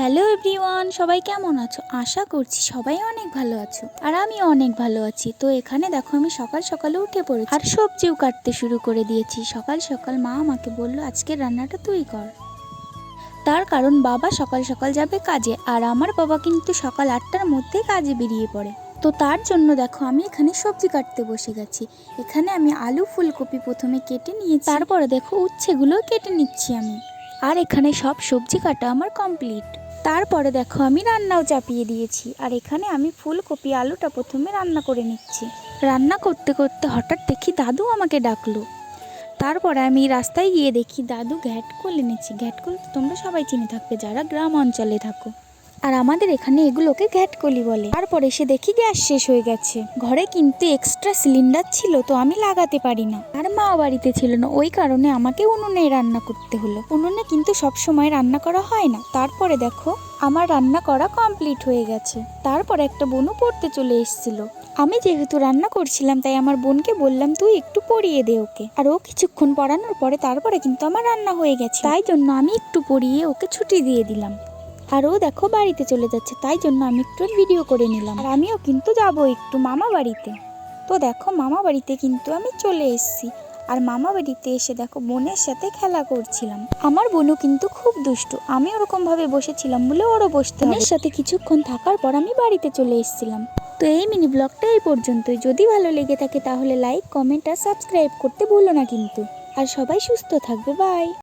Hello everyone, সবাই কেমন আছো? আশা করছি সবাই অনেক ভালো আছো, আর আমিও অনেক ভালো আছি। তো এখানে দেখো আমি সকাল সকালে উঠে পড়েছি আর সবজিও কাটতে শুরু করে দিয়েছি। সকাল সকাল মা আমাকে বললো আজকের রান্নাটা তুই কর। তার কারণ বাবা সকাল সকাল যাবে কাজে, আর আমার বাবা কিন্তু সকাল 8টার মধ্যে কাজে বেরিয়ে পড়ে। তো তার জন্য দেখো আমি এখানে সবজি কাটতে বসে গেছি। এখানে আমি আলু ফুলকপি প্রথমে কেটে নিয়েছি, তারপরে দেখো উচ্ছেগুলো কেটে নিচ্ছি আমি। আর এখানে সব সবজি কাটা আমার কমপ্লিট। তারপরে দেখো আমি রান্নাও চাপিয়ে দিয়েছি, আর এখানে আমি ফুলকপি আলুটা প্রথমে রান্না করে নিচ্ছি। রান্না করতে করতে হঠাৎ দেখি দাদু আমাকে ডাকলো। তারপরে আমি রাস্তায় গিয়ে দেখি দাদু ঘ্যাটকল এনেছি। ঘ্যাটকল তোমরা সবাই চিনে থাকবে যারা গ্রাম অঞ্চলে থাকো, আর আমাদের এখানে এগুলোকে ঘ্যাটকলি বলে। তারপরে এসে দেখি গ্যাস শেষ হয়ে গেছে। ঘরে কিন্তু এক্সট্রা সিলিন্ডার ছিল, তো আমি লাগাতে পারি না, আর মা বাড়িতে ছিল না, ওই কারণে আমাকে উনুনে রান্না করতে হলো। উনুনে কিন্তু সব সময় রান্না করা হয় না। তারপরে দেখো আমার রান্না করা কমপ্লিট হয়ে গেছে। তারপরে একটা বোনও পড়তে চলে এসেছিল। আমি যেহেতু রান্না করছিলাম তাই আমার বোনকে বললাম তুই একটু পড়িয়ে দে ওকে, আর ও কিছুক্ষণ পড়ানোর পরে তারপরে কিন্তু আমার রান্না হয়ে গেছে। তাই জন্য আমি একটু পড়িয়ে ওকে ছুটি দিয়ে দিলাম। আর ও দেখো বাড়িতে চলে যাচ্ছে, তাই জন্য আমি একটু ভিডিও করে নিলাম। আর আমিও কিন্তু যাব একটু মামা বাড়িতে। তো দেখো মামা বাড়িতে কিন্তু আমি চলে এসেছি, আর মামা বাড়িতে এসে দেখো বোনের সাথে খেলা করছিলাম। আমার বোনও কিন্তু খুব দুষ্টু। আমি ওরকম ভাবে বসেছিলাম বলে ওরও বসতে হবে। বোনের সাথে কিছুক্ষণ থাকার পর আমি বাড়িতে চলে এসেছিলাম। তো এই মিনি ব্লগটা এই পর্যন্তই। যদি ভালো লেগে থাকে তাহলে লাইক, কমেন্ট আর সাবস্ক্রাইব করতে ভুলো না কিন্তু। আর সবাই সুস্থ থাকবে। বাই।